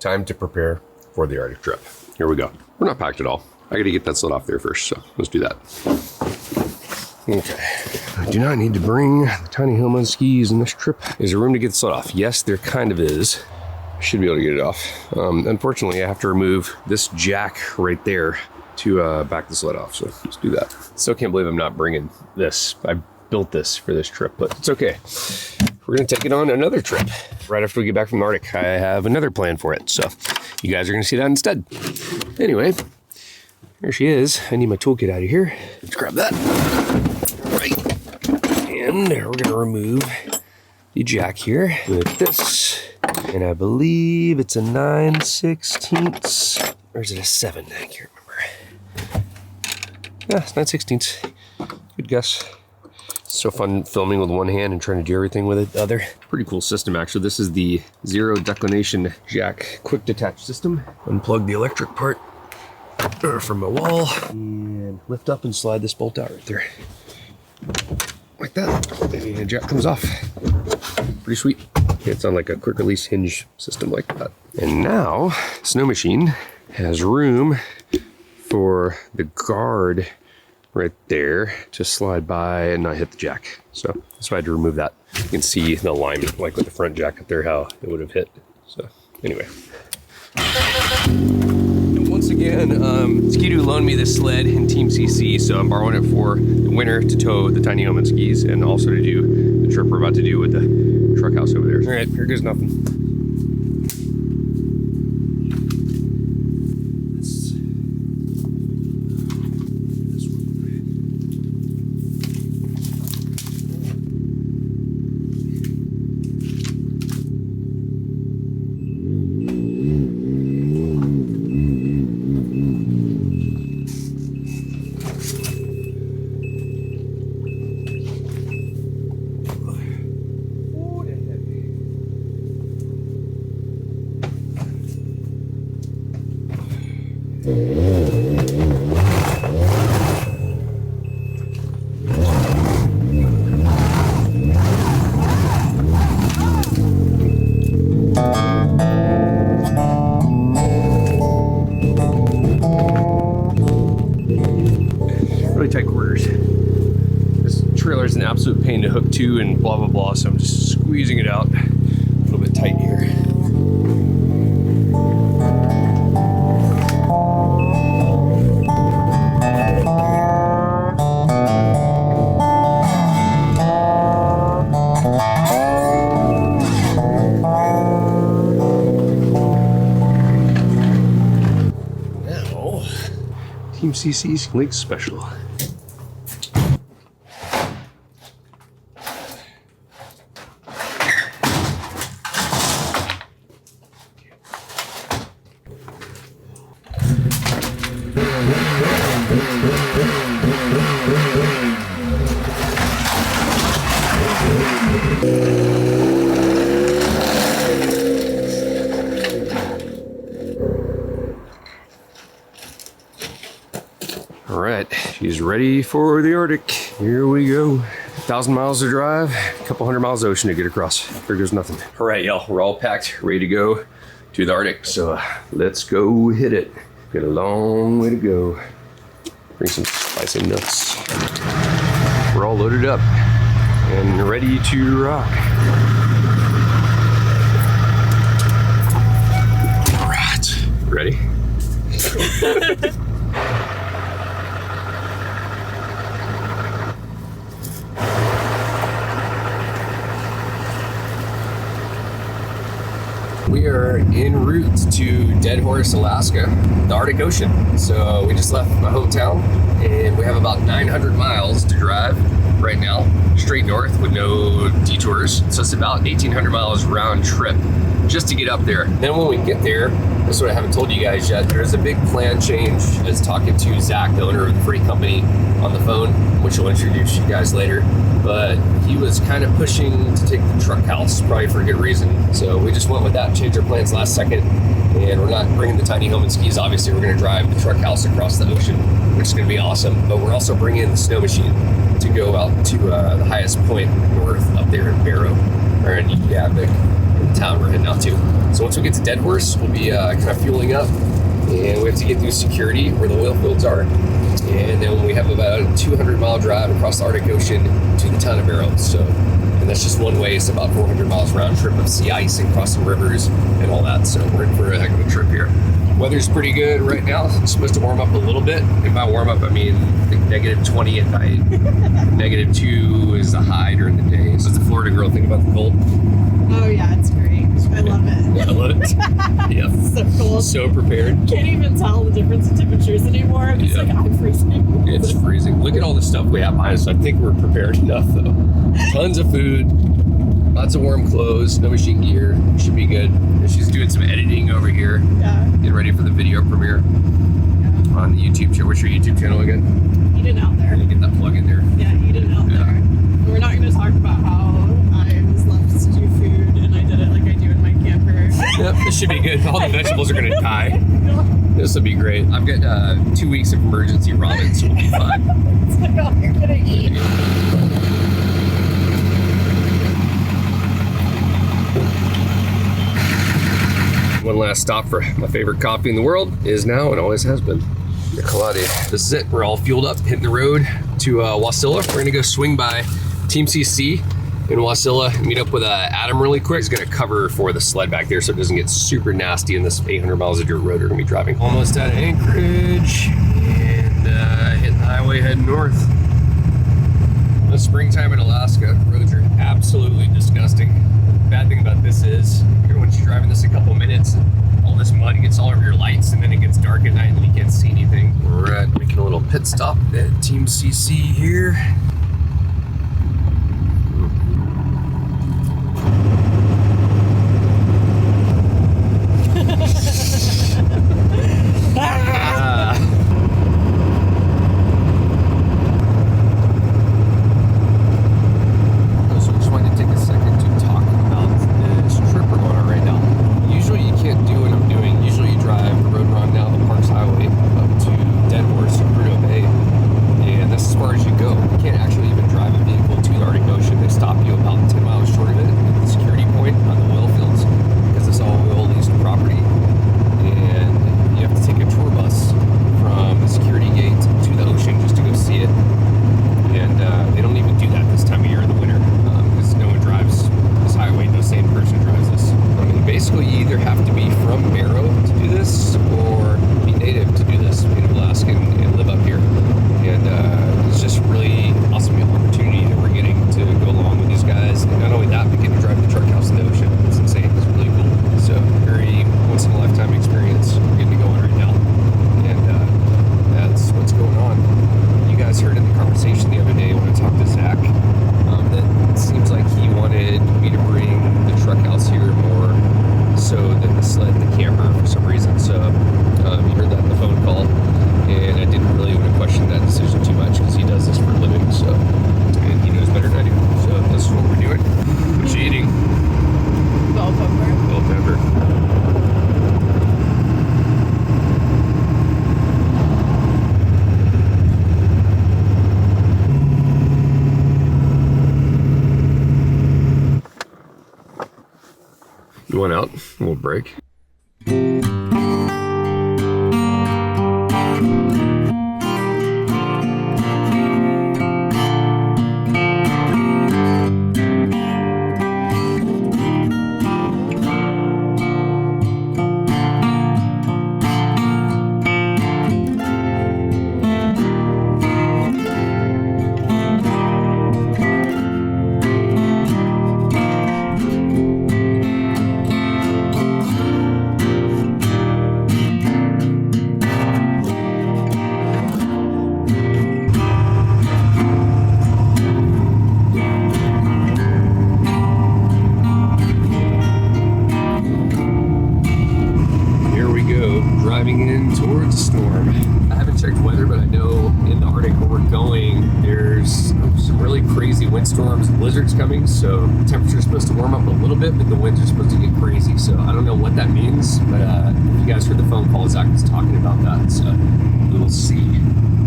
time to prepare for the Arctic trip. Here we go. We're not packed at all. I gotta get that sled off there first, so let's do that. Okay. I do not need to bring the tiny Hillman skis in this trip. Is there room to get the sled off? Yes, there kind of is. I should be able to get it off. Unfortunately, I have to remove this jack right there to back the sled off, so let's do that. Still can't believe I'm not bringing this. I built this for this trip, but it's okay. We're gonna take it on another trip. Right after we get back from the Arctic, I have another plan for it, so you guys are gonna see that instead. Anyway, there she is. I need my toolkit out of here. Let's grab that. All right, and we're gonna remove the jack here with this. And I believe it's a 9/16, or is it a 7? I can't remember. Yeah, it's 9/16. Good guess. So fun filming with one hand and trying to do everything with the other. Pretty cool system, actually. This is the zero declination jack quick detach system. Unplug the electric part from my wall and lift up and slide this bolt out right there. Like that. And the jack comes off. Pretty sweet. It's on like a quick release hinge system like that. And now, Snow Machine has room for the guard right there to slide by and not hit the jack. So that's why I had to remove that. You can see the alignment, like with the front jack up there, how it would have hit. So anyway. And once again, Ski-Doo loaned me this sled in Team CC, so I'm borrowing it for the winter to tow the tiny Hillman skis and also to do the trip we're about to do with the truck house over there. All right, here goes nothing. Really tight quarters. This trailer is an absolute pain to hook to and blah blah blah, so I'm just squeezing it out a little bit tight here. Now, Team CC's Lake Special. All right, she's ready for the Arctic. Here we go. 1,000 miles to drive, a couple hundred miles of ocean to get across. Here goes nothing. All right, y'all, we're all packed, ready to go to the Arctic. So let's go hit it. Got a long way to go. Bring some spicy nuts. We're all loaded up and ready to rock. All right, ready? We are en route to Dead Horse, Alaska, the Arctic Ocean. So we just left my hometown and we have about 900 miles to drive right now, straight north with no detours. So it's about 1,800 miles round trip just to get up there. Then when we get there, that's what I haven't told you guys yet, there's a big plan change. I was talking to Zach, the owner of the freight company, on the phone, which I'll introduce you guys later. But he was kind of pushing to take the truck house, probably for a good reason. So we just went with that, changed our plans last second. And we're not bringing the tiny Hillman skis. Obviously, we're gonna drive the truck house across the ocean, which is gonna be awesome. But we're also bringing in the Snow Machine to go out to the highest point north up there in Barrow, or in Yukon, town we're heading out to. So once we get to Dead Horse, we'll be kind of fueling up, and we have to get through security where the oil fields are. And then we have about a 200-mile drive across the Arctic Ocean to the town of Barrow. So, and that's just one way. It's about 400 miles round trip of sea ice and crossing rivers and all that. So we're in for a heck of a trip here. Weather's pretty good right now. It's supposed to warm up a little bit. And by warm up, I mean like -20 at night. -2 is the high during the day. So does the Florida girl think about the cold? Oh yeah, it's great. I love it. Yeah, I love it. Yeah. So cold. So prepared. Can't even tell the difference in temperatures anymore. I'm just like, I'm freezing. It's freezing. Look at all the stuff we have behind us. I think we're prepared enough though. Tons of food, lots of warm clothes, no machine gear. Should be good. She's doing some editing over here. Yeah. Getting ready for the video premiere on the YouTube channel. What's your YouTube channel again? Eden Out There. Get that plug in there. Yeah, Eden Out There. We're not going to talk about how I was left to do food and I did it like I do in my camper. Yep, this should be good. All the vegetables are going to die. This will be great. I've got 2 weeks of emergency ramen, so we'll be fine. It's like all you're going to eat. One last stop for my favorite coffee in the world is now and always has been the Kaladi. This is it. We're all fueled up, hitting the road to Wasilla. We're going to go swing by Team CC in Wasilla, meet up with Adam really quick. He's going to cover for the sled back there so it doesn't get super nasty in this 800 miles of dirt road we're going to be driving. Almost at Anchorage and hitting the highway heading north. The springtime in Alaska, roads are absolutely disgusting. The bad thing about this is, once you're driving this a couple minutes, all this mud gets all over your lights and then it gets dark at night and you can't see anything. We're making a little pit stop at Team CC here. You want out? We'll break. Driving in towards the storm. I haven't checked weather, but I know in the Arctic where we're going, there's some really crazy windstorms and blizzards coming. So the temperature's supposed to warm up a little bit, but the winds are supposed to get crazy. So I don't know what that means, but if you guys heard the phone call, Zach was talking about that. So we'll see.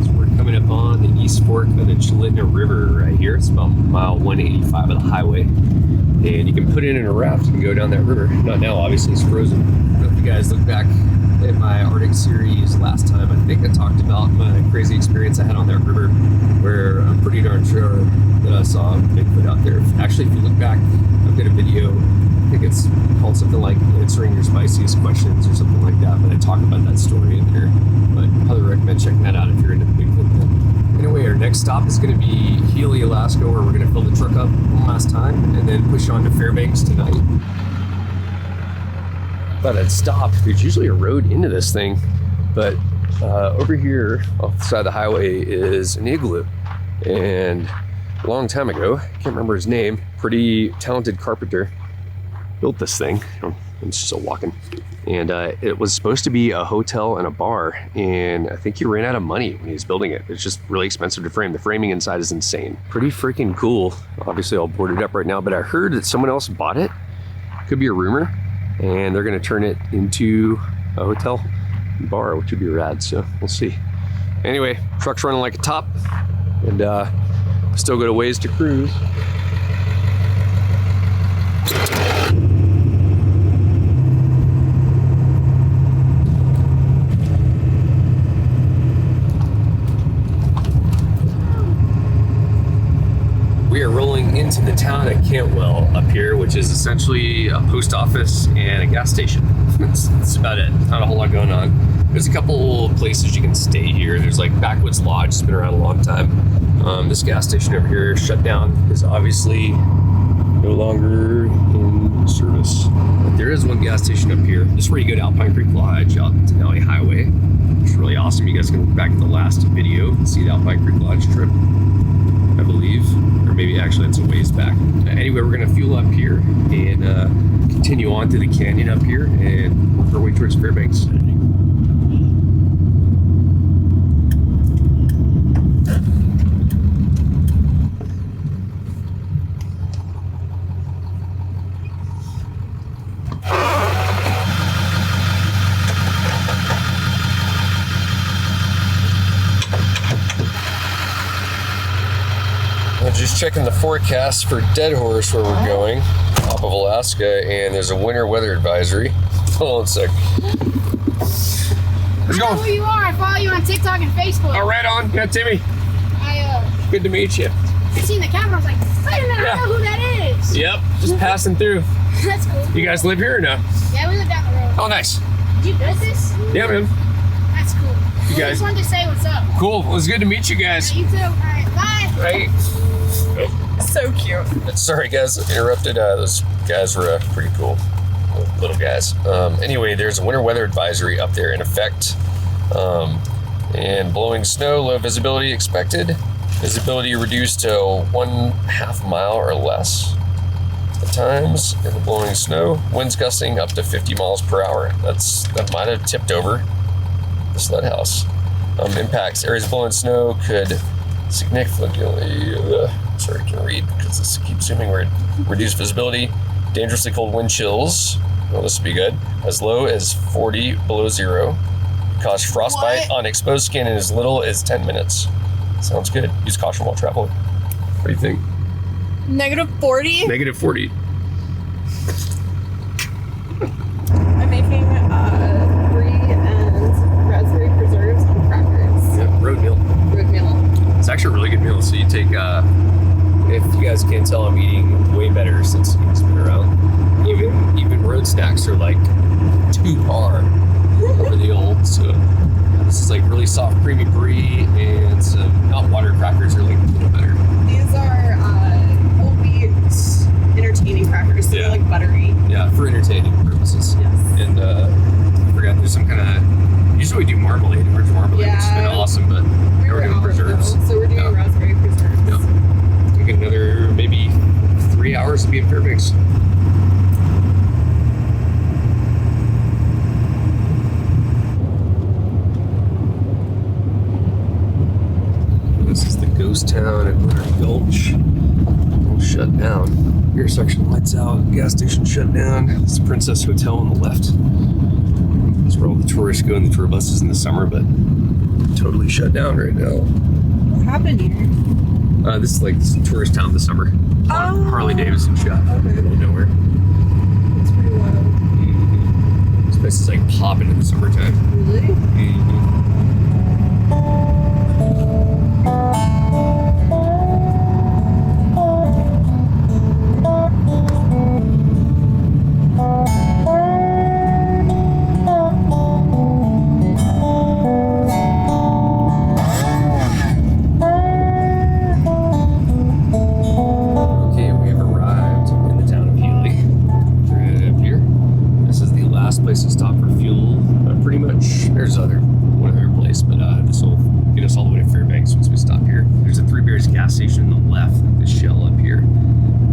So we're coming up on the East Fork of the Chilitna River right here. It's about mile 185 of the highway. and you can put it in a raft and go down that river. Not now, obviously, it's frozen. I don't know if you guys look back at my Arctic series last time. I think I talked about my crazy experience I had on that river, where I'm pretty darn sure that I saw Bigfoot out there. Actually, if you look back, I've got a video, I think it's called something like Answering Your Spiciest Questions or something like that, but I talk about that story in there. But I highly recommend checking that out if you're into the Bigfoot thing. Anyway, our next stop is going to be Healy, Alaska, where we're going to fill the truck up one last time and then push on to Fairbanks tonight. Thought I'd stop. There's usually a road into this thing, but over here off the side of the highway is an igloo. And a long time ago, I can't remember his name, pretty talented carpenter, built this thing. I'm still walking. And it was supposed to be a hotel and a bar, and I think he ran out of money when he was building it. It's just really expensive to frame. The framing inside is insane. Pretty freaking cool. Obviously all boarded up right now, but I heard that someone else bought it. Could be a rumor, and they're gonna turn it into a hotel and bar, which would be rad, so we'll see. Anyway, truck's running like a top, and still got a ways to cruise. We are rolling into the town of Cantwell up here, which is essentially a post office and a gas station. That's about it. Not a whole lot going on. There's a couple places you can stay here. There's like Backwoods Lodge, it's been around a long time. This gas station over here shut down because obviously no longer in service. But there is one gas station up here. This is where you go to Alpine Creek Lodge, out to Dalton Highway. It's really awesome. You guys can look back at the last video and see the Alpine Creek Lodge trip, I believe, or maybe actually it's a ways back. Anyway, we're gonna fuel up here and continue on to the canyon up here and work our way towards Fairbanks. Just checking the forecast for Deadhorse where we're going, top of Alaska, and there's a winter weather advisory. Hold on a sec. Where's I know who you are. I follow you on TikTok and Facebook. Oh, right on. Yeah, Timmy. Good to meet you. I seen the camera. I was like, wait a minute, Yeah. I know who that is. Yep, just passing through. That's cool. You guys live here or no? Yeah, we live down the road. Oh, nice. Did you build this? Yeah, man. That's cool. You guys- Just wanted to say what's up. Cool. Well, it's good to meet you guys. Yeah, you too. All right, bye. Right. So cute. Sorry, guys, interrupted. Those guys were pretty cool, little guys. Anyway, there's a winter weather advisory up there in effect, and blowing snow, low visibility expected. Visibility reduced to 1/2 mile or less at times. And the blowing snow, winds gusting up to 50 miles per hour. That might have tipped over the sled house. Impacts: areas blowing snow could significantly. Sorry, I can't read because this keeps zooming. Reduced visibility, dangerously cold wind chills. Well, this would be good. As low as 40 below zero. Cause frostbite on exposed skin in as little as 10 minutes. Sounds good. Use caution while traveling. What do you think? -40? -40. I'm making brie and raspberry preserves on crackers. Yeah, road meal. Road meal. It's actually a really good meal. So you take, if you guys can't tell, I'm eating way better since it's been around. Even road snacks are like 2 par over the old. So this is like really soft, creamy brie, and some meltwater crackers are like a little better. These are whole wheat entertaining crackers. So Yeah. they're like buttery. Yeah, for entertaining purposes. Yes. And I forgot there's some kind of. Usually we do marmalade, orange marmalade, which has been Yeah. awesome, but We now were we're doing out, preserves. though, so we're doing Yeah. raspberry preserves. Yeah. Take another maybe 3 hours to be in Fairbanks. This is the ghost town of Winter Gulch. All shut down. Intersection lights out. Gas station shut down. It's the Princess Hotel on the left. That's where all the tourists go in the tour buses in the summer, but totally shut down right now. What happened here? This is like tourist town this summer. Harley Davidson shop. Okay. Middle of nowhere. It's pretty wild. This place is like popping in the summertime. Really? Okay, we have arrived in the town of Healy. Right up here. This is the last place to stop for fuel. Pretty much. There's one other place, but this will get us all the way to Fairbanks once we stop here. There's a Three Bears gas station on the left, this shell up here.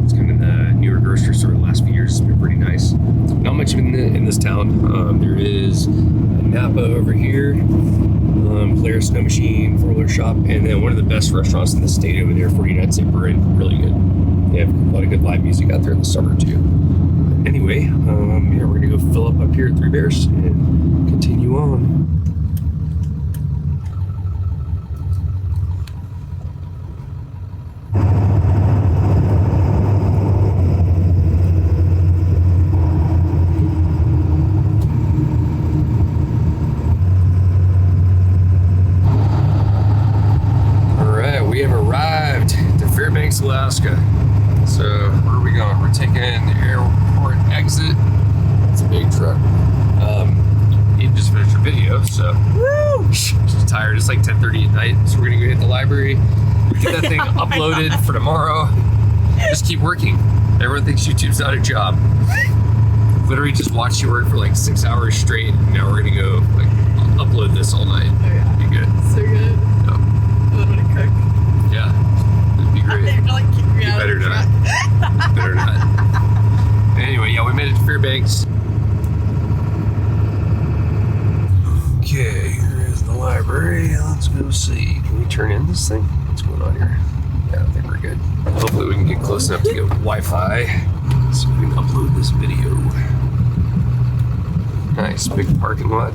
It's kind of the newer grocery store the last few years. It's been pretty nice. Not much in this town. There is a Napa over here, Polaris Snow Machine, 4-wheeler shop, and then one of the best restaurants in the state over there, 49 Cent Brewing. Really good. They have a lot of good live music out there in the summer too. Anyway, yeah, we're gonna go fill up here at Three Bears and continue on. We have arrived to Fairbanks, Alaska. So where are we going? We're taking the airport exit. It's a big truck. You just finished your video, so she's tired. It's like 10:30 at night, so we're gonna go hit the library, get that thing uploaded for tomorrow. Just keep working. Everyone thinks YouTube's not a job. Literally just watched you work for like 6 hours straight, and now we're gonna go like upload this all night. Oh yeah. Be good. So good. Yep. And then when I cook. Yeah, it'd be great. They're like kick me You out better of the not. truck. Better not. Anyway, yeah, we made it to Fairbanks. Okay, here is the library. Let's go see. Can we turn in this thing? What's going on here? Yeah, I think we're good. Hopefully we can get close enough to get Wi-Fi so we can upload this video. Nice, big parking lot.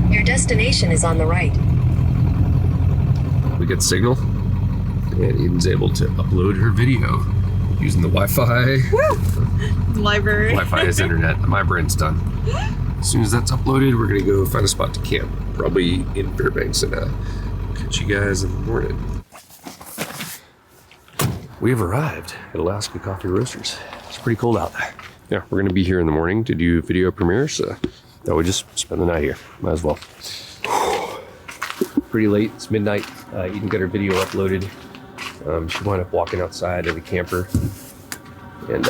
Your destination is on the right. We get signal, and Eden's able to upload her video using the Wi-Fi. Library. Wi-Fi is internet. My brain's done. As soon as that's uploaded, we're gonna go find a spot to camp, probably in Fairbanks, and catch you guys in the morning. We have arrived at Alaska Coffee Roasters. It's pretty cold out. Yeah, we're gonna be here in the morning to do video premieres, so that we just spend the night here. Might as well. Pretty late. It's midnight. Eden got her video uploaded. She wound up walking outside of the camper and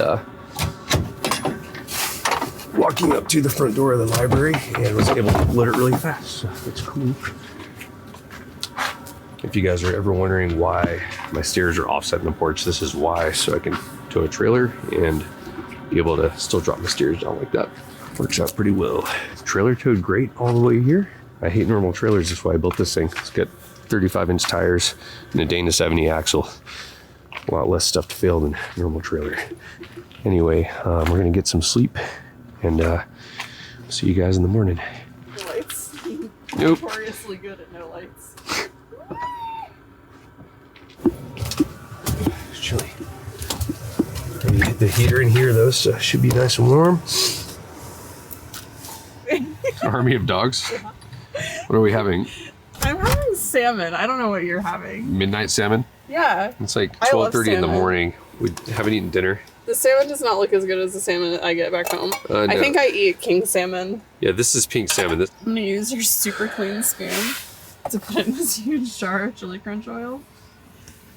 walking up to the front door of the library and was able to upload it really fast. So it's cool. If you guys are ever wondering why my stairs are offset in the porch, this is why, so I can tow a trailer and be able to still drop my stairs down like that. Works out pretty well. Trailer towed great all the way here. I hate normal trailers, that's why I built this thing. It's got 35-inch tires and a Dana 70 axle. A lot less stuff to fail than a normal trailer. Anyway, we're gonna get some sleep and see you guys in the morning. No lights. Nope. Notoriously good at no lights. It's chilly. Maybe hit the heater in here though, so it should be nice and warm. Army of dogs. What are we having? I'm having salmon. I don't know what you're having. Midnight salmon? Yeah. It's like I love 12:30 in the salmon. morning. We haven't eaten dinner. The salmon does not look as good as the salmon that I get back home. No. I think I eat king salmon. Yeah, this is pink salmon. This I'm gonna use your super clean spoon to put in this huge jar of chili crunch oil.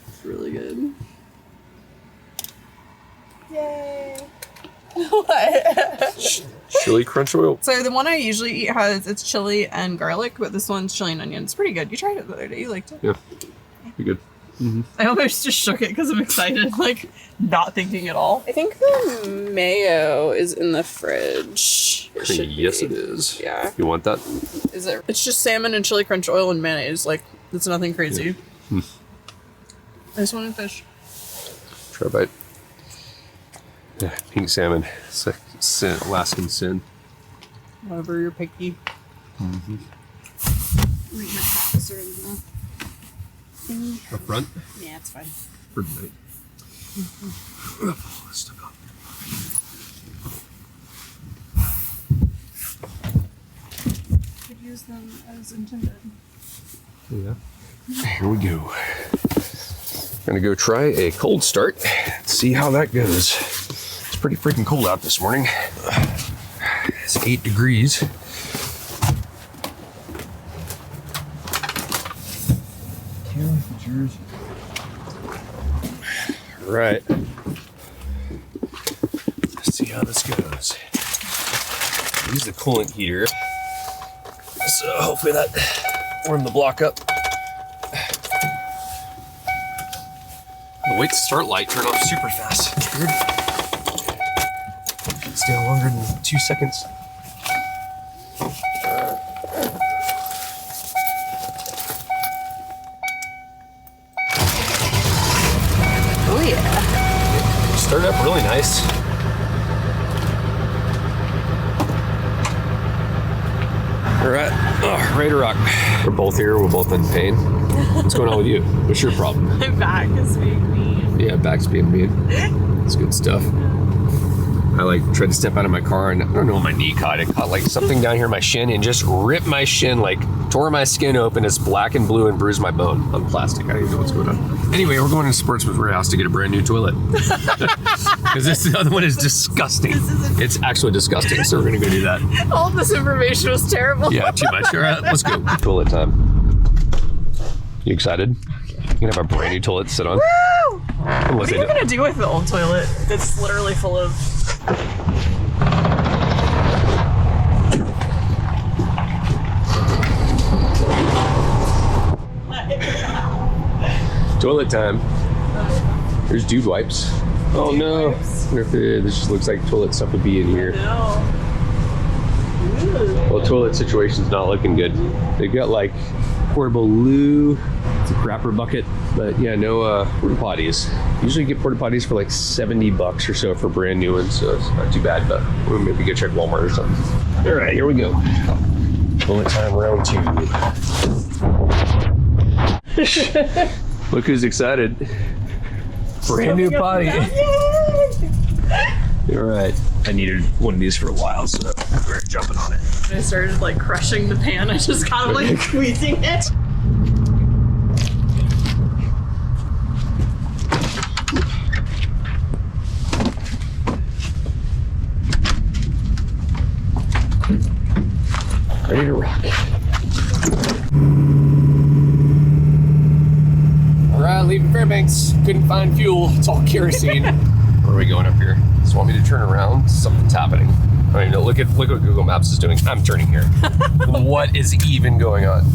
It's really good. Yay! What? chili crunch oil. So the one I usually eat it's chili and garlic, but this one's chili and onion. It's pretty good. You tried it the other day. You liked it. Yeah, be good. I almost just shook it because I'm excited, like not thinking at all. I think the mayo is in the fridge. It should Yes, be. it is. Yeah. You want that? Is it? It's just salmon and chili crunch oil and mayonnaise. Like it's nothing crazy. Yeah. I just wanted fish. Try a bite. Yeah, pink salmon. It's like sin, Alaskan sin. Whatever, you're picky. Up front Yeah, it's fine. for the night. Stuck up. Could use them as intended. Yeah. Here we go. Gonna go try a cold start. See how that goes. It's pretty freaking cold out this morning. It's 8 degrees. All right. Let's see how this goes. Use the coolant heater. So hopefully that warmed the block up. The wait to start light turned off super fast. It's weird. Stay on longer than 2 seconds. Oh yeah. Started up really nice. All right, ready to rock. We're both here. We're both in pain. What's going on with you? What's your problem? My back is being mean. Yeah, back's being mean. It's good stuff. I tried to step out of my car and I don't know what my knee caught. It caught something down here in my shin and just ripped my shin, tore my skin open. It's black and blue and bruised my bone on plastic. I don't even know what's going on. Anyway, we're going to Sportsman's Warehouse to get a brand new toilet. Because this other one is disgusting. It's actually disgusting, so we're gonna go do that. All this information was terrible. Yeah, too much. All right, let's go. Toilet time. You excited? You can have a brand new toilet to sit on. Woo! What are you gonna do with the old toilet that's literally full of... Toilet time. There's dude wipes. Oh no. I wonder if this just looks like toilet stuff would be in here. No. Well, toilet situation's not looking good. They've got portable loo. It's a crapper bucket, but yeah, no porta potties. Usually you get porta potties for $70 or so for brand new ones, so it's not too bad, but we'll maybe go check Walmart or something. All right, here we go. Toilet time round 2. Look who's excited. Brand new potty. All right. I needed one of these for a while, so we're jumping on it. When I started crushing the pan, I just kind of squeezing it. Ready to rock. All right, leaving Fairbanks. Couldn't find fuel. It's all kerosene. Where are we going up here? Just want me to turn around? Something's happening. I mean, look what Google Maps is doing. I'm turning here. What is even going on?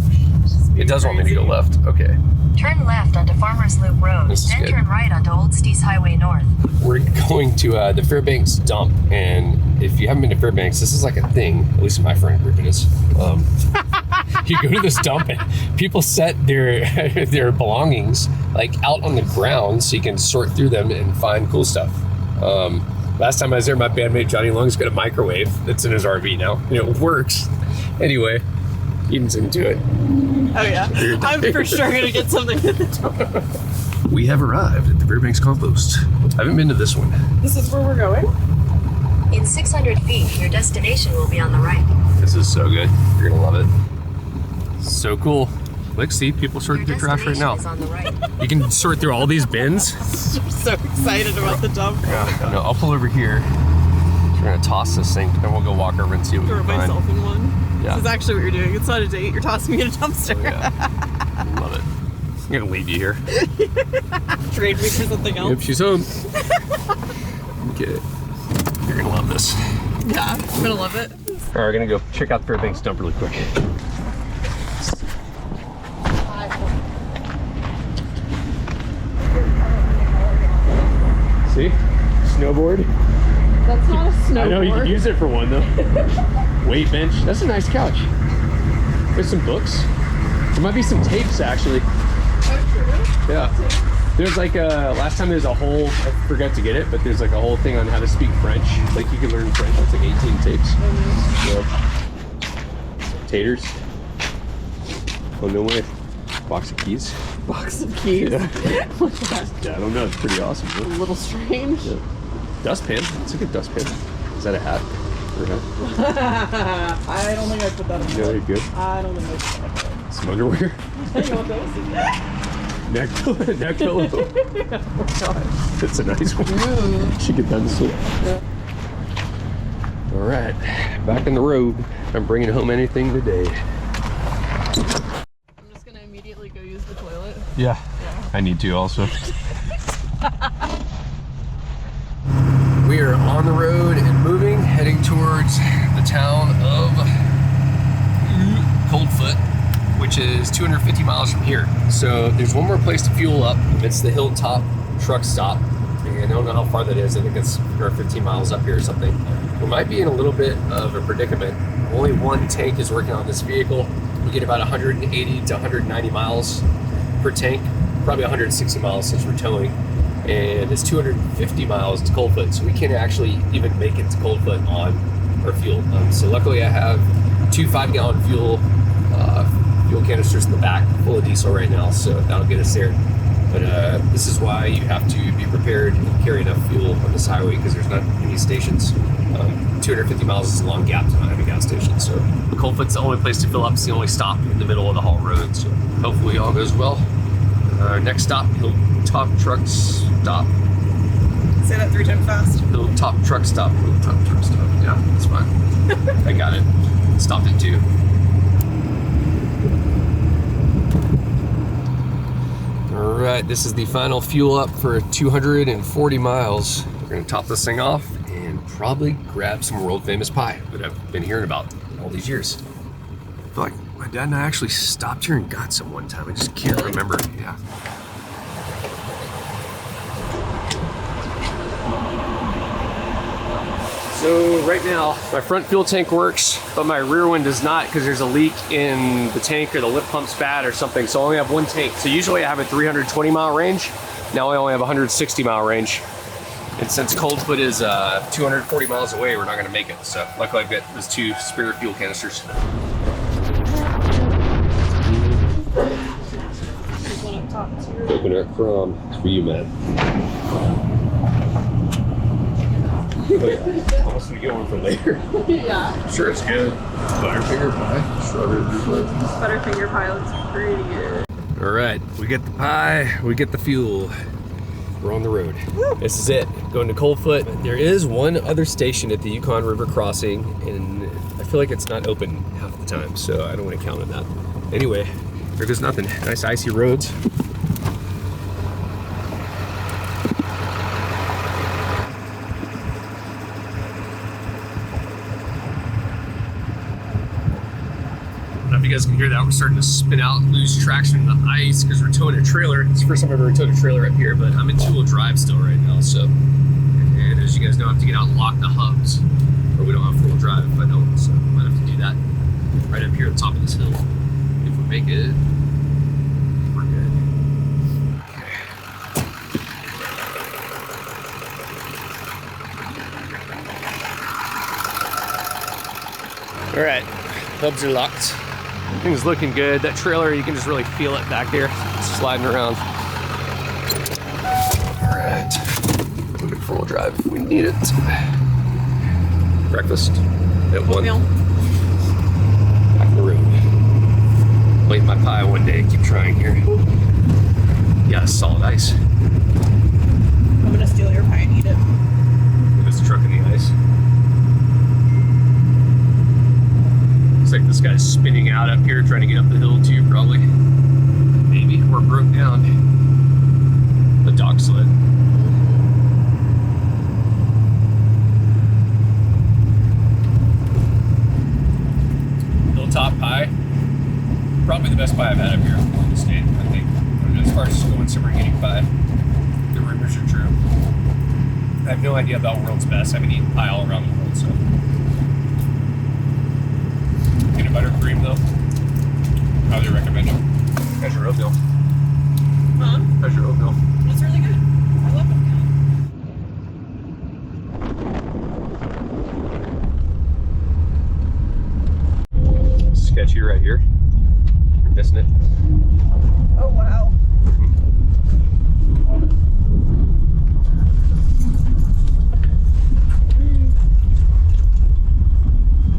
It does want me to go left. Okay. Turn left onto Farmers Loop Road, then turn right onto Old Stees Highway North. We're going to the Fairbanks dump, and if you haven't been to Fairbanks, this is a thing. At least in my friend group, it is. You go to this dump, and people set their belongings out on the ground so you can sort through them and find cool stuff. Last time I was there, my bandmate Johnny Long's got a microwave that's in his RV now. It works. Anyway, Eden's into it. Oh yeah, I'm for sure gonna get something at the top. We have arrived at the Fairbanks compost. I haven't been to this one. This is where we're going? In 600 feet, your destination will be on the right. This is so good. You're gonna love it. So cool. See, people sorting through trash right now. Is on the right. You can sort through all these bins. I'm so excited about the dump. Yeah, no, I'll pull over here. We're gonna toss this thing, then we'll go walk over and see what we Throw can find. myself in one. Yeah. This is actually what you're doing. It's not a date. You're tossing me in a dumpster. Oh, yeah. Love it. I'm gonna leave you here. Trade me for something else. Yep, she's home. Okay. You're gonna love this. Yeah, I'm gonna love it. All right, we're gonna go check out the Fairbanks dump really quick. See? Snowboard. That's not a snowboard. I know, you can use it for one though. Weight bench. That's a nice couch. There's some books. There might be some tapes actually. Oh, Yeah. There's last time there's a whole, I forgot to get it, but there's a whole thing on how to speak French. You can learn French. It's 18 tapes. So, taters. Oh, no way. Box of keys. box of keys. Yeah, I don't know. It's pretty awesome. A little strange. Yeah. Dustpan. It's a good dustpan. Is that a hat? Or a hat? I don't think I put that on. Yeah, you're good. I don't think I put that on. Some underwear. You want those? Neck pillow. Oh god. That's a nice one. Should get done soon. Yeah. All right, back in the road. I'm bringing home anything today. I'm just gonna immediately go use the toilet. Yeah. I need to also. We are on the road and moving, heading towards the town of Coldfoot, which is 250 miles from here. So there's one more place to fuel up. It's the Hilltop truck stop. And I don't know how far that is. I think it's 15 miles up here or something. We might be in a little bit of a predicament. Only one tank is working on this vehicle. We get about 180 to 190 miles per tank, probably 160 miles since we're towing. And it's 250 miles to Coldfoot, so we can't actually even make it to Coldfoot on our fuel. So luckily I have 2 5-gallon fuel canisters in the back, full of diesel right now, so that'll get us there. But this is why you have to be prepared and carry enough fuel on this highway, because there's not any stations. 250 miles is a long gap to not have a gas station, so Coldfoot's the only place to fill up. It's the only stop in the middle of the haul road, so hopefully all goes well. Next stop, Hilltop Truck Stop. Say that 3 times fast. Hilltop Truck Stop. Hilltop Truck Stop. Yeah, that's fine. I got it. Stopped it too. All right, this is the final fuel up for 240 miles. We're gonna top this thing off and probably grab some world famous pie that I've been hearing about all these years. I feel like my dad and I actually stopped here and got some one time. I just can't remember. Yeah. So right now, my front fuel tank works, but my rear one does not because there's a leak in the tank or the lip pump's bad or something. So I only have one tank. So usually I have a 320 mile range. Now I only have a 160 mile range. And since Coldfoot is 240 miles away, we're not gonna make it. So luckily I've got those 2 spare fuel canisters. Opener from, it's for you, man. Oh yeah, almost gonna get one for later. Yeah. Sure, it's good. Butterfinger pie, strawberry blueberry. Butterfinger pie looks pretty good. All right, we get the pie, we get the fuel. We're on the road. Woo. This is it, going to Coldfoot. There is one other station at the Yukon River crossing, and I feel like it's not open half the time, so I don't want to count on that. Anyway, there goes nothing. Nice icy roads. You guys can hear that. We're starting to spin out and lose traction in the ice because we're towing a trailer. It's the first time I've ever towed a trailer up here, but I'm in 2-wheel drive still right now. So, and as you guys know, I have to get out and lock the hubs, or we don't have 4-wheel drive if I don't. So I might have to do that right up here at the top of this hill. If we make it, we're good. Okay. All right, hubs are locked. Things looking good. That trailer, you can just really feel it back there, sliding around. All right, moving 4-wheel drive if we need it. Breakfast at 1. Back in the room. I'll eat my pie one day. Keep trying here. Yeah, solid ice. I'm gonna steal your pie and eat it. There's a truck in the ice. Like this guy's spinning out up here trying to get up the hill too, probably. Maybe. Or broke down. The dock sled. Hilltop pie. Probably the best pie I've had up here in the state, I think. As far as going somewhere and getting pie. The rumors are true. I have no idea about world's best. I haven't eaten pie all around the world, so. Peanut butter cream though. Highly recommend it. How's your oatmeal? Huh? How's your oatmeal? It's really good. I love oatmeal. Sketchy right here. You're missing it. Oh wow.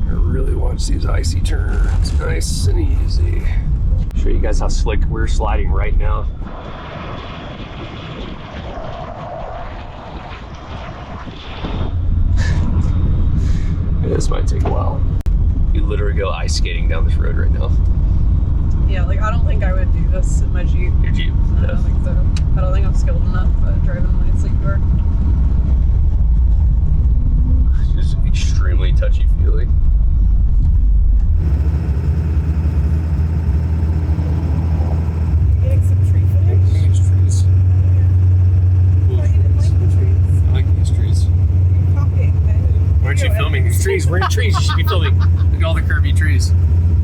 I really watch these icy turns, nice and easy. Show you guys how slick we're sliding right now. This might take a while. You literally go ice skating down this road right now. Yeah, like I don't think I would do this in my Jeep. Your Jeep? I don't think so. I don't think I'm skilled enough at driving when it's like door. It's just extremely touchy-feely. Getting some tree footage? These trees. Oh, yeah. I didn't like the trees. I like these trees. Copying. Why aren't you filming these trees? We're in trees. You should be filming. Look at all the curvy trees.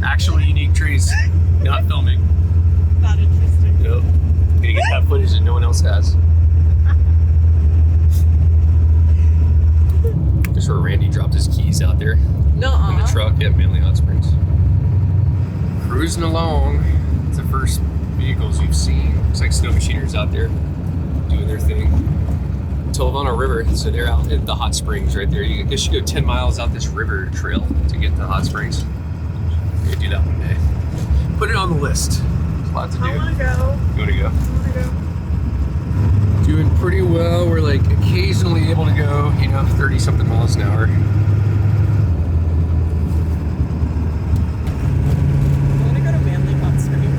Actual unique trees. Not filming. Not interesting. Nope. Gonna get that footage that no one else has. Just where Randy dropped his keys out there Nuh-uh. in the truck at Manly Hot Springs. Cruising along. It's the first vehicles you've seen. Looks like snow machiners out there doing their thing. Tolovano River, so they're out at the hot springs right there. I guess you go 10 miles out this river trail to get to the hot springs. Maybe do that one day. Put it on the list. There's a lot to do. I want to go. You want to go? I want to go. Doing pretty well. We're like occasionally able to go, 30 something miles an hour. I want to go to Manly Hot Springs.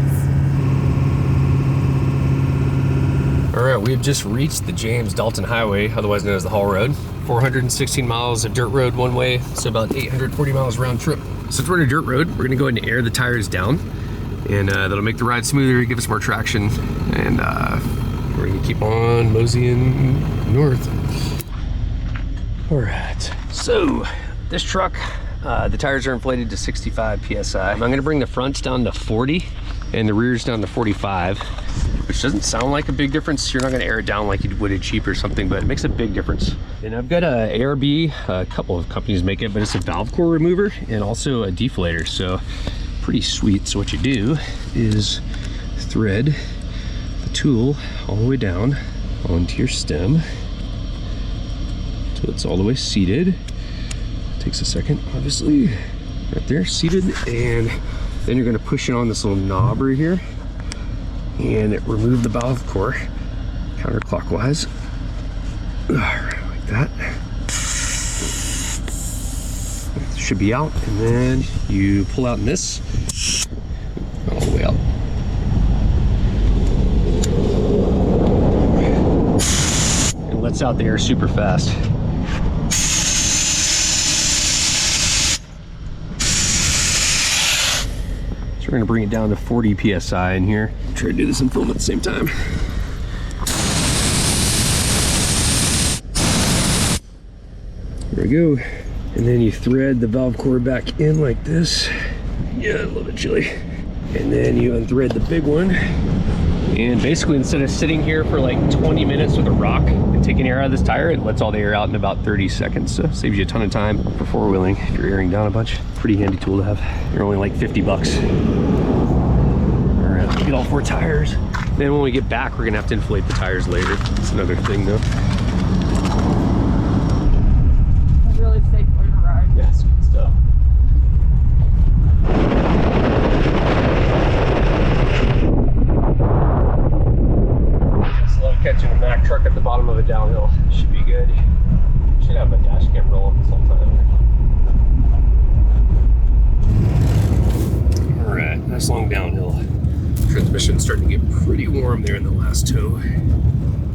All right, we've just reached the Dalton Highway, otherwise known as the Haul Road. 416 miles of dirt road one way, so about 840 miles round trip. Since we're on a dirt road, we're gonna go ahead and air the tires down, and that'll make the ride smoother, give us more traction, and we're gonna keep on moseying north. All right, so this truck, the tires are inflated to 65 PSI. I'm gonna bring the fronts down to 40 and the rears down to 45, which doesn't sound like a big difference. You're not gonna air it down like you would a Jeep or something, but it makes a big difference. And I've got a ARB, a couple of companies make it, but it's a valve core remover and also a deflator, so pretty sweet. So what you do is thread the tool all the way down onto your stem until it's all the way seated. Takes a second, obviously. Right there, seated, and then you're gonna push it on this little knob right here and it remove the valve core counterclockwise. All right, like that. It should be out, and then you pull out in this all the way out. It lets out the air super fast. We're gonna bring it down to 40 PSI in here. Try to do this and film at the same time. There we go. And then you thread the valve core back in like this. Yeah, a little bit chilly. And then you unthread the big one. And basically, instead of sitting here for like 20 minutes with a rock and taking air out of this tire, it lets all the air out in about 30 seconds. So saves you a ton of time for four-wheeling if you're airing down a bunch. Pretty handy tool to have. They're only like 50 bucks. All right, let's get all four tires. Then when we get back, we're gonna have to inflate the tires later. That's another thing though. It's really safe for the ride. Yeah, it's good stuff. Catching a Mack truck at the bottom of a downhill. Should be good. Should have my dash cam rolling this whole time. Alright, nice long downhill. Transmission's starting to get pretty warm there in the last toe.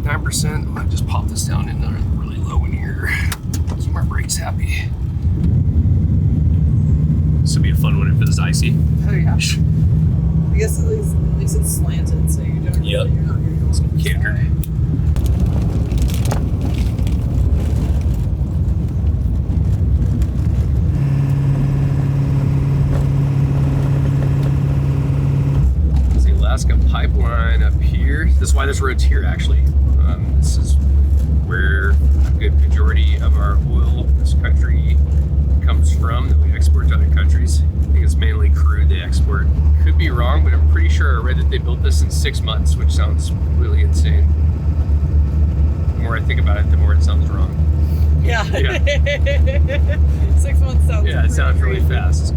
9%. I'll just pop this down in really low in here. Keep my brakes happy. This will be a fun one if it's icy. Oh yeah. I guess at least it's slanted, so you don't. Yep. You're not going Cantered. There's the Alaska pipeline up here. This is why this road's here, actually. This is where a good majority of our oil in this country comes from that we export to other countries. batteries. I think it's mainly crude they export. Could be wrong, but I'm pretty sure I read that they built this in 6 months, which sounds really insane. The more I think about it, the more it sounds wrong. Yeah. 6 months sounds. Yeah, it sounds really fast.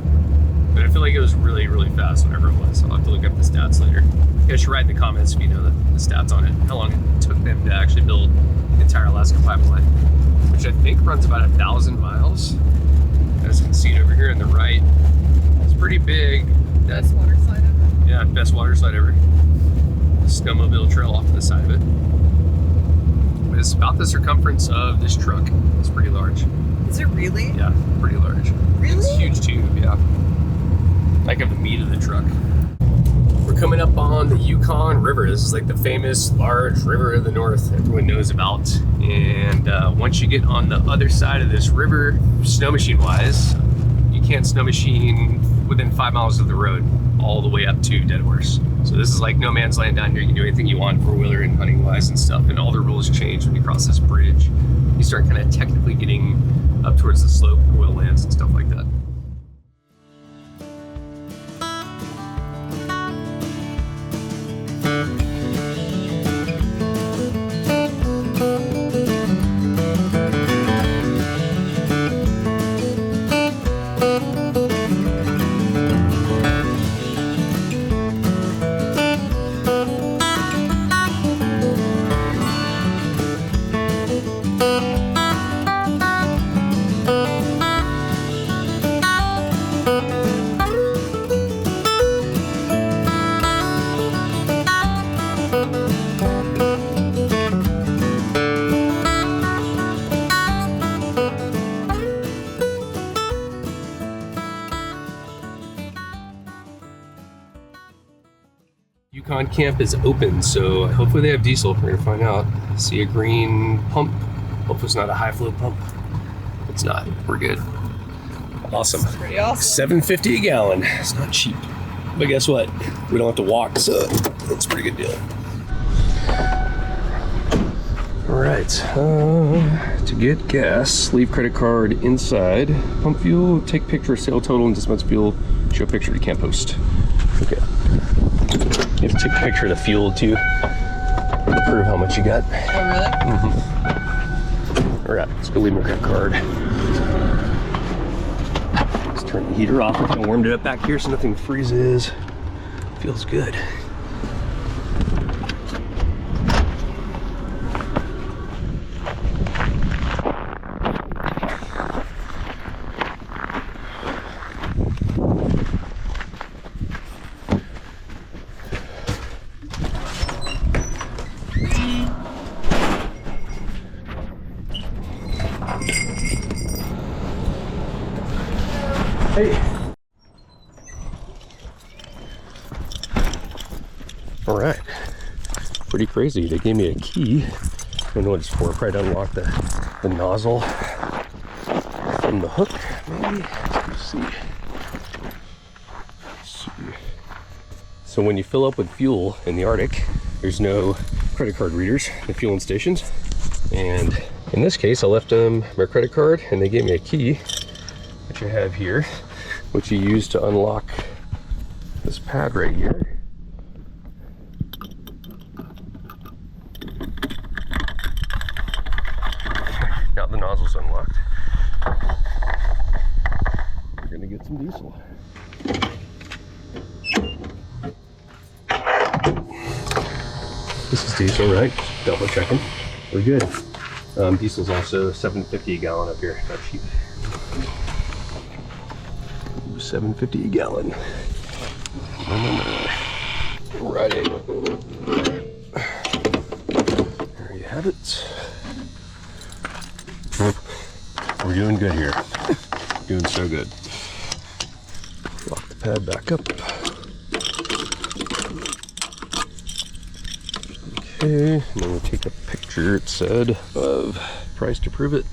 But I feel like it was really, really fast, whatever it was. I'll have to look up the stats later. You guys should write in the comments if you know the stats on it. How long it took them to actually build the entire Alaska pipeline, which I think runs about 1,000 miles. As you can see it over here on the right, it's pretty big. Best water slide ever. Yeah, best water slide ever. Snowmobile trail off to the side of it. But it's about the circumference of this truck. It's pretty large. Is it really? Yeah, pretty large. Really? It's a huge tube, yeah. Like of the meat of the truck. We're coming up on the Yukon River. This is like the famous large river of the north everyone knows about. And once you get on the other side of this river, snow machine wise, you can't snow machine within 5 miles of the road all the way up to Dead Horse. So this is like no man's land down here. You can do anything you want four-wheeler and hunting wise and stuff, and all the rules change when you cross this bridge. You start kind of technically getting up towards the slope, oil lands and stuff like that. Yukon camp is open, so hopefully they have diesel. We're gonna find out. See a green pump. Hopefully it's not a high flow pump. If it's not, we're good. Awesome. That's pretty awesome. $7.50 a gallon. It's not cheap. But guess what? We don't have to walk, so that's a pretty good deal. All right, to get gas, leave credit card inside, pump fuel, take picture of sale total and dispense fuel, show picture to camp host. Okay. You have to take a picture of the fuel too, to prove how much you got. Oh, really? Mm-hmm. All right, let's go leave my credit card. Let's turn the heater off. I kind of warmed it up back here so nothing freezes. Feels good. Hey. All right. Pretty crazy. They gave me a key. I don't know what it's for. Probably to unlock the nozzle from the hook, maybe. Let's see. So when you fill up with fuel in the Arctic, there's no credit card readers at fueling stations. And in this case, I left them my credit card and they gave me a key, which I have here, which you use to unlock this pad right here. Now the nozzle's unlocked. We're gonna get some diesel. This is diesel, right? Double checking. We're good. Diesel's also $7.50 a gallon up here. Not cheap. $7.50 a gallon. Righty. There you have it. We're doing good here. Doing so good. Lock the pad back up. Okay, and then we'll take a picture, it said, of price to prove it.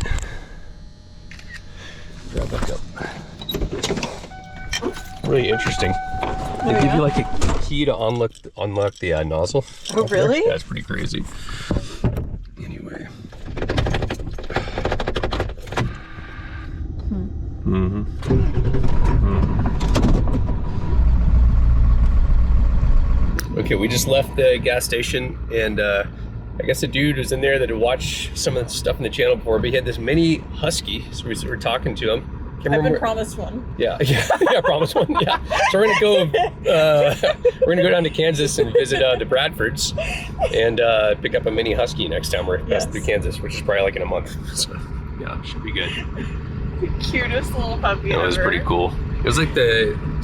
Grab back up. Really interesting. They give you like a key to unlock the nozzle. Oh, really? That's pretty crazy. Anyway. Okay, we just left the gas station, and I guess a dude was in there that had watched some of the stuff in the channel before, but he had this mini husky, so we were talking to him. I've been promised one. Yeah, promised one. Yeah, so we're gonna go down to Kansas and visit the Bradfords, and pick up a mini husky next time we're passing through Kansas, which is probably like in a month. So yeah, should be good. Cutest little puppy ever. It was pretty cool. It was like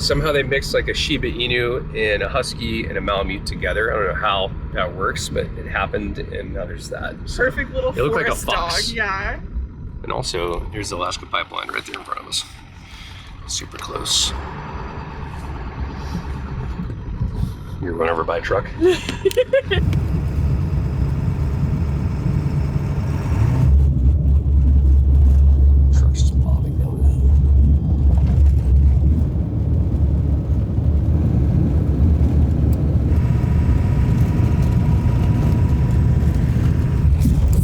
somehow they mixed like a Shiba Inu and a husky and a Malamute together. I don't know how that works, but it happened, and now there's that. So perfect little it looked like a forest fox. dog. Yeah. And also, here's the Alaska pipeline right there in front of us. Super close. You're run over by a truck. Truck's just bobbing down the hill.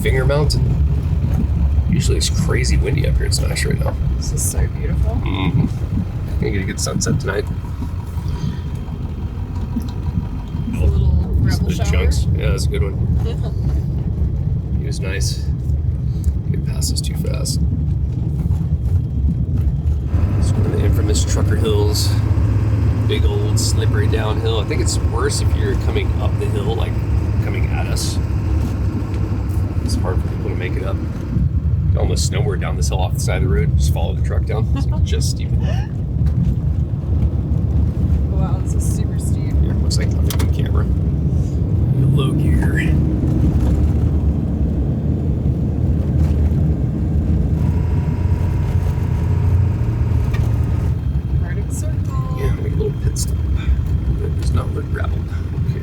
Finger mounted. Usually it's crazy windy up here. It's nice right now. This is so beautiful. Gonna get a good sunset tonight. A little rebel shower. Chunks. Yeah, that's a good one. He was nice. Get past us too fast. It's one of the infamous trucker hills. Big old slippery downhill. I think it's worse if you're coming up the hill, like coming at us. It's hard for people to make it up. Almost snowboard down this hill off the side of the road. Just follow the truck down. It's just steep. Wow, this is super steep. Yeah, looks like nothing on camera. Low gear. Arctic Circle. Yeah, make a little pit stop. It does not look graveled. Okay.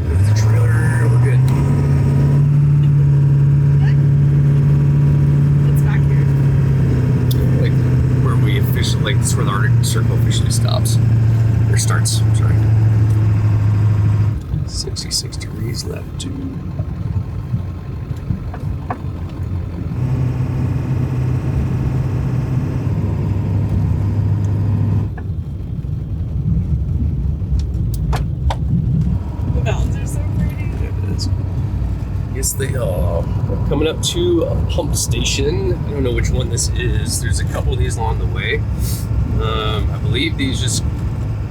There's the trailer. We're good. It's back here. Like where we officially, like that's where the Arctic Circle officially stops. Or starts, I'm sorry. 66 degrees latitude. The mountains are so pretty. It is. Yes, they are. We're coming up to a pump station. I don't know which one this is. There's a couple of these along the way. I believe these just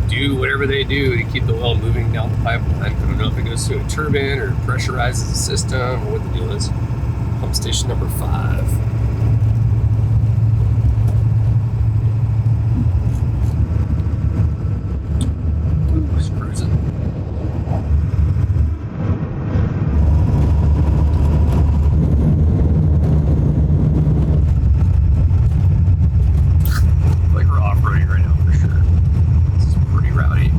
do whatever they do to keep the oil moving down the pipeline. I don't know if it goes through a turbine or pressurizes the system or what the deal is. Pump station number 5. Ooh, it's cruising. Like we're off-roading right now for sure. This is pretty rowdy.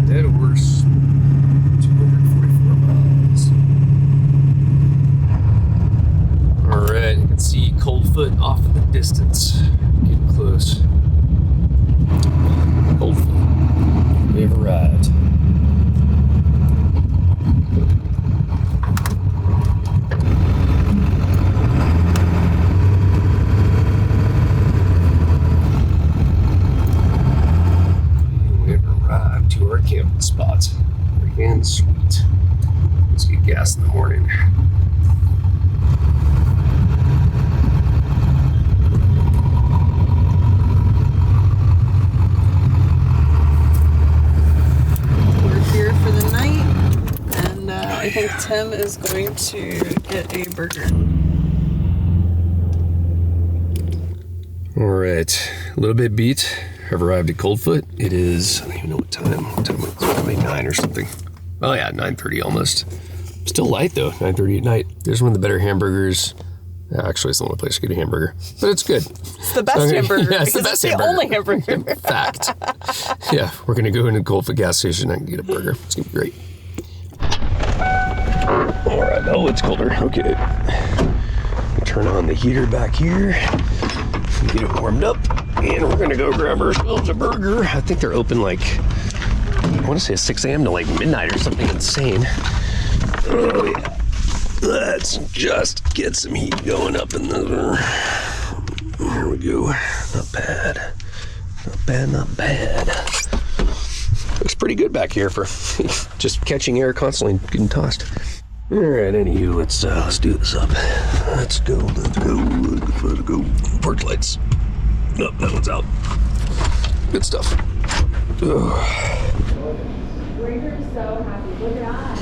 Dead horse, 244 miles. All right, you can see Coldfoot off in the distance. Getting close. Coldfoot. We have arrived. We have arrived to our camping spot. Freaking sweet. Let's get gas in the morning. We're here for the night, and I think Tim is going to get a burger. All right, a little bit beat. I've arrived at Coldfoot. It is, I don't even know what time. What time is it? Probably 9 or something. Oh yeah, 9:30 almost. Still light though, 9:30 at night. There's one of the better hamburgers. Actually, it's the only place to get a hamburger, but it's good. It's the best hamburger. Yeah, it's the because best it's hamburger. the only hamburger. In fact. Yeah, we're gonna go into Coldfoot gas station and get a burger. It's gonna be great. All right, oh, it's colder. Okay. turn on the heater back here, get it warmed up, and we're gonna go grab ourselves a burger. I think they're open like, I want to say 6 a.m. to like midnight or something insane. Oh yeah. Let's just get some heat going up in there. Here we go. Not bad. Not bad, not bad. Looks pretty good back here for just catching air constantly getting tossed. All right, anywho, let's do this up. Let's go. Porch lights. Nope, that one's out. Good stuff. Ugh. We're so happy. Look at that.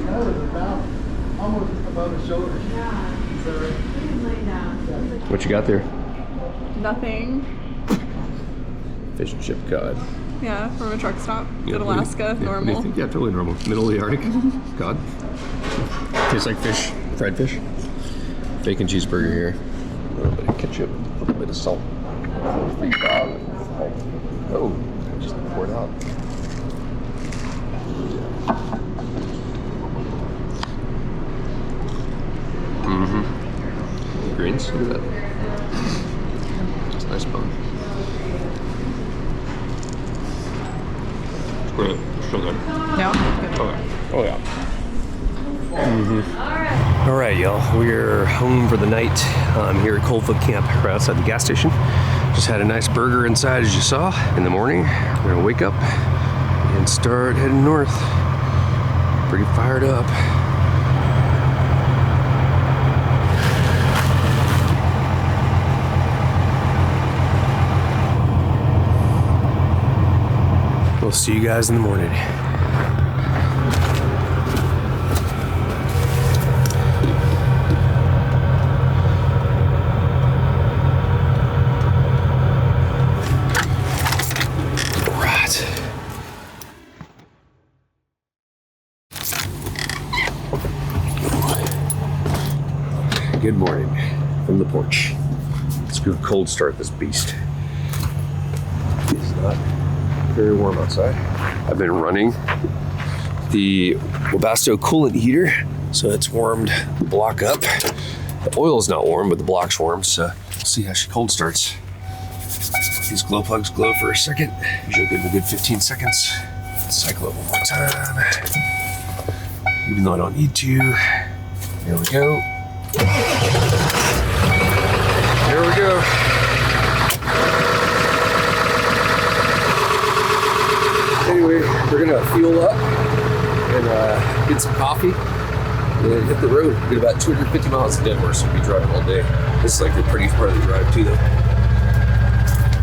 That was about almost above his shoulder. Yeah. So he was laying down. What you got there? Nothing. Fish and chip cod. Yeah, from a truck stop Yeah, in Alaska, what do you normal. think? Yeah, totally normal. Middle of the Arctic. Cod. Tastes like fish. Fried fish. Bacon cheeseburger here. A little bit of ketchup. A little bit of salt. Oh, just pour it out. Mm-hmm. Greens, look at that. It's a nice bun. It's good. It's so good. Yeah. Oh yeah. Mm-hmm. All right, y'all. We're home for the night. I'm here at Coldfoot Camp, right outside the gas station. Just had a nice burger inside, as you saw. In the morning, we're gonna wake up and start heading north. Pretty fired up. We'll see you guys in the morning. Good morning from the porch. Let's go cold start this beast. It's not very warm outside. I've been running the Webasto coolant heater, so it's warmed the block up. The oil's not warm, but the block's warm, so we'll see how she cold starts. These glow plugs glow for a second. Usually give them a good 15 seconds. Cycle it one more time. Even though I don't need to. Here we go. Here we go. Anyway, we're gonna fuel up and get some coffee and hit the road. Get about 250 miles to Denver, so we'll be driving all day. This is like the prettiest part of the drive too, though.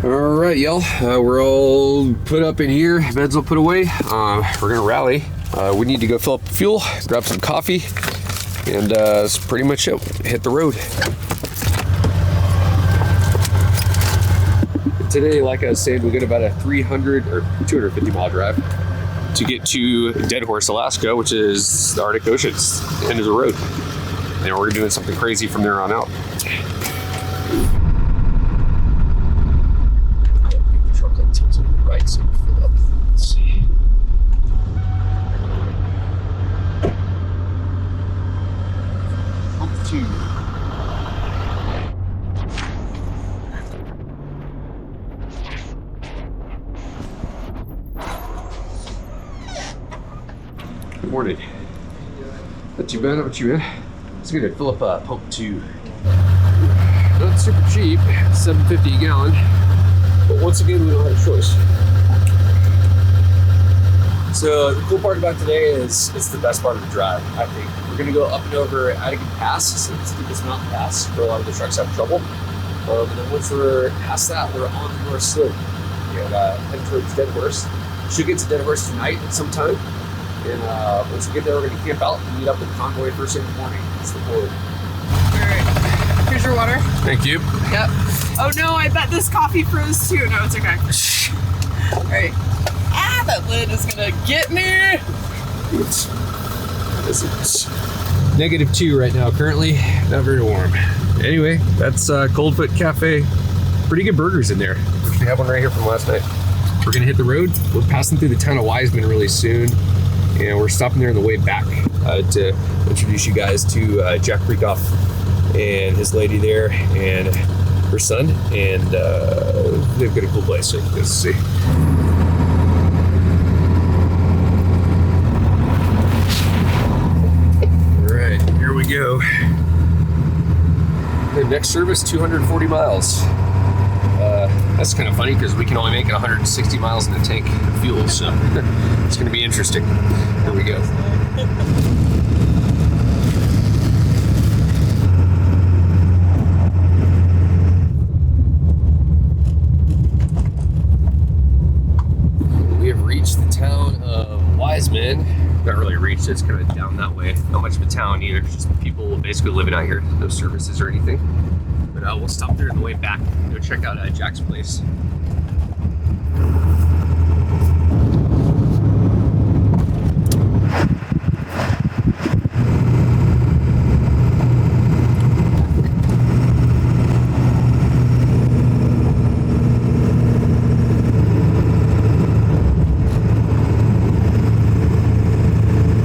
All right, y'all. We're all put up in here. Beds all put away. We're gonna rally. We need to go fill up fuel, grab some coffee, and that's pretty much it. Hit the road. Today, like I was saying, we got about a 300 or 250 mile drive to get to Dead Horse, Alaska, which is the Arctic Ocean. It's the end of the road. And we're doing something crazy from there on out. The truck like tilted to the right, so we'll fill up. Let's see. Pump 2. Good morning. Not too bad, how about you, man? Let's get it, fill up pump 2. Not super cheap, $7.50 a gallon. But once again, we don't have a choice. So the cool part about today is it's the best part of the drive, I think. We're gonna go up and over Adigan Pass, so it's the steepest mountain pass where a lot of the trucks have trouble. And then once we're past that, we're on the North Slope. And head towards Dead Horse. Should get to Dead Horse tonight at some time. And once we get there, we're going to camp out and meet up with Convoy first thing in the morning. That's the plan. Alright. Here's your water. Thank you. Yep. Oh no, I bet this coffee froze too. No, it's okay. Alright. Ah, that lid is gonna get me. It's -2 right now currently. Not very warm. Anyway, that's Coldfoot Cafe. Pretty good burgers in there. Actually have one right here from last night. We're going to hit the road. We're passing through the town of Wiseman really soon. And we're stopping there on the way back. to introduce you guys to Jack Freakoff and his lady there and her son, and they've got a cool place, so you guys see. All right, here we go. The next service, 240 miles. That's kind of funny because we can only make it 160 miles in the tank of fuel, so it's going to be interesting. Here we go. We have reached the town of Wiseman. Not really reached, it's kind of down that way. Not much of a town either, just people basically living out here. No services or anything. But we'll stop there on the way back. Go check out Jack's place.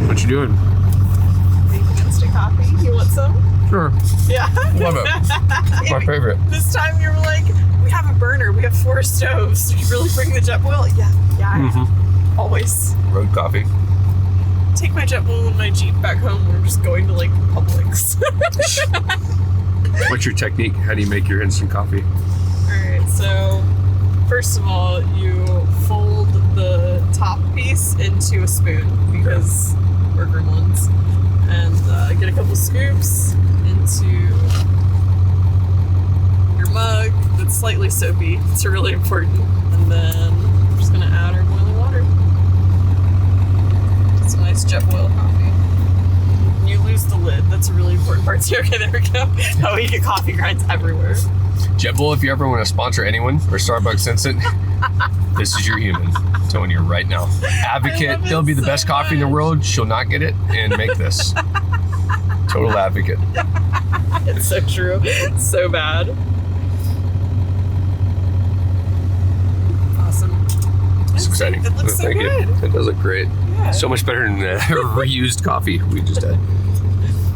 What you doing? Making instant coffee. You want some? Sure. Yeah. Love it. It's my favorite. This time you were like, we have a burner, we have 4 stoves. Did you really bring the JetBoil? Yeah. Mm-hmm. Always. Road coffee. Take my JetBoil and my Jeep back home. We're just going to like Publix. What's your technique? How do you make your instant coffee? Alright, so first of all, you fold the top piece into a spoon because we're gremlins. And get a couple scoops into your mug that's slightly soapy. It's really important. And then we're just gonna add our boiling water. It's a nice JetBoil coffee. And you lose the lid. That's a really important part too. Okay, there we go. Oh, you get coffee grinds everywhere. JetBoil, if you ever want to sponsor anyone or Starbucks Instant, this is your human. I'm telling you right now. Advocate, they'll be the best coffee in the world. She'll not get it and make this. Total advocate. It's so true. It's so bad. Awesome. It's exciting. It looks so Thank good. you. It does look great. Yeah. So much better than reused coffee we just had.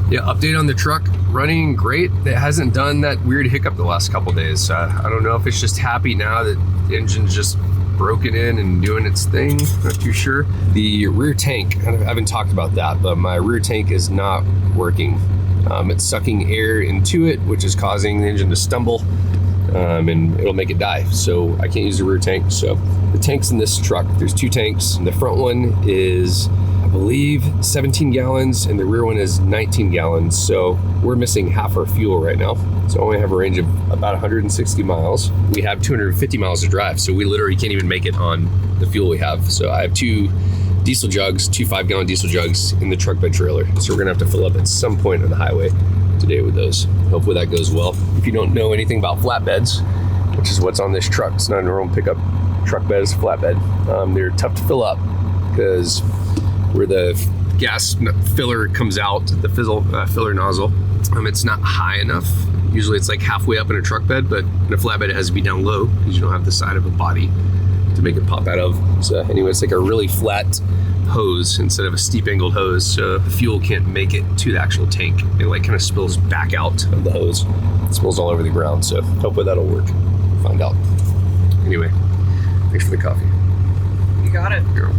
Yeah, update on the truck. Running great. It hasn't done that weird hiccup the last couple days. I don't know if it's just happy now that the engine's just broken in and doing its thing. Not too sure. The rear tank, I haven't talked about that, but my rear tank is not working. It's sucking air into it, which is causing the engine to stumble, and it'll make it die. So I can't use the rear tank. So the tanks in this truck, there's 2 tanks. And the front one is, I believe, 17 gallons, and the rear one is 19 gallons. So we're missing half our fuel right now. So I only have a range of about 160 miles. We have 250 miles to drive, so we literally can't even make it on the fuel we have. So I have 2 diesel jugs, 2 5-gallon diesel jugs in the truck bed trailer. So we're gonna have to fill up at some point on the highway today with those. Hopefully that goes well. If you don't know anything about flatbeds, which is what's on this truck, it's not a normal pickup truck bed, it's a flatbed. They're tough to fill up because where the gas filler comes out, the filler nozzle, it's not high enough. Usually it's like halfway up in a truck bed, but in a flatbed it has to be down low because you don't have the side of a body to make it pop out of. So anyway, it's like a really flat hose instead of a steep angled hose, so the fuel can't make it to the actual tank. It like kind of spills back out of the hose. It spills all over the ground, so hopefully that'll work. We'll find out. Anyway, thanks for the coffee. You got it. Girl.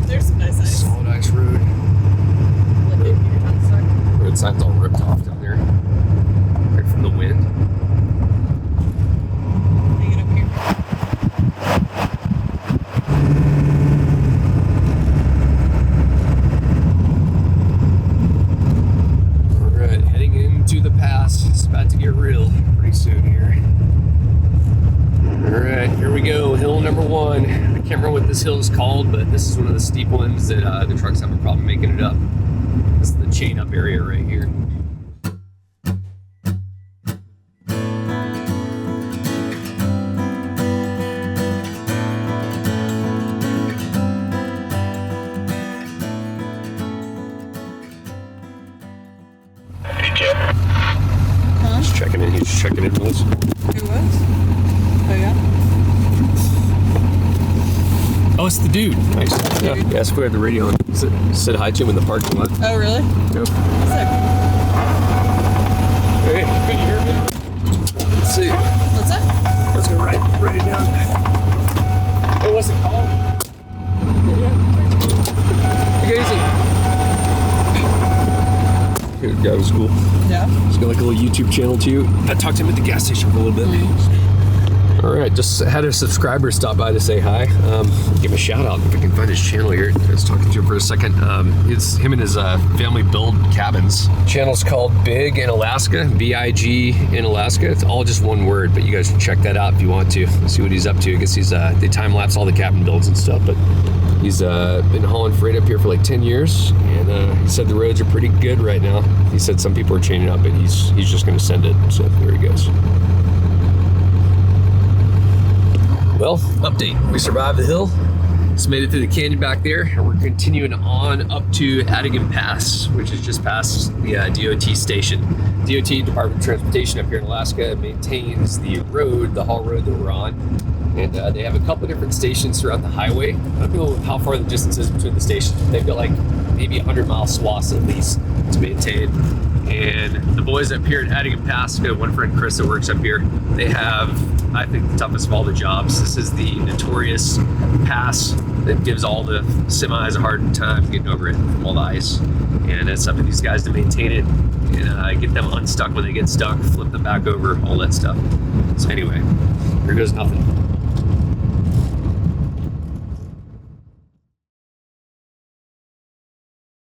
There's some nice ice. Solid ice road. Like your tongue stuck. Road sign's all ripped off down there. Right from the wind. Hang it up here. Alright, heading into the pass. It's about to get real pretty soon here. Alright, here we go. Hill number 1. I can't remember what this hill is called, but this is one of the steep ones that the trucks have a problem making it up. This is the chain up area right here. Huh? Just checking in. He's checking in with us. Who was? Oh yeah? Oh, it's the dude. Nice. Yeah, yeah, so we had the radio on. Said hi to him in the parking lot. Oh, really? Yep. Sick. Hey, can you hear me? Let's see. What's up? Let's go write it down. Oh, what's it called? Okay, easy. Good guy was cool. Yeah. He's got like a little YouTube channel too. I talked to him at the gas station for a little bit. All right, just had a subscriber stop by to say hi. Give him a shout out if I can find his channel here. I was talking to him for a second. It's him and his family build cabins. Channel's called Big in Alaska, B-I-G in Alaska. It's all just one word, but you guys should check that out if you want to. See what he's up to. I guess he's they time lapse all the cabin builds and stuff, but he's been hauling freight up here for like 10 years, and he said the roads are pretty good right now. He said some people are chaining up, but he's just going to send it. So there he goes. Well, update. We survived the hill. Just made it through the canyon back there, and we're continuing on up to Adigan Pass, which is just past the DOT station. DOT, Department of Transportation up here in Alaska, maintains the road, the haul road that we're on. And they have a couple different stations throughout the highway. I don't know how far the distance is between the stations. They've got like maybe 100-mile swaths at least to maintain. And the boys up here at Adigan Pass, got one friend, Chris, that works up here. They have, I think, the toughest of all the jobs. This is the notorious pass that gives all the semis a hard time getting over it from all the ice. And it's up to these guys to maintain it and get them unstuck when they get stuck, flip them back over, all that stuff. So anyway, here goes nothing.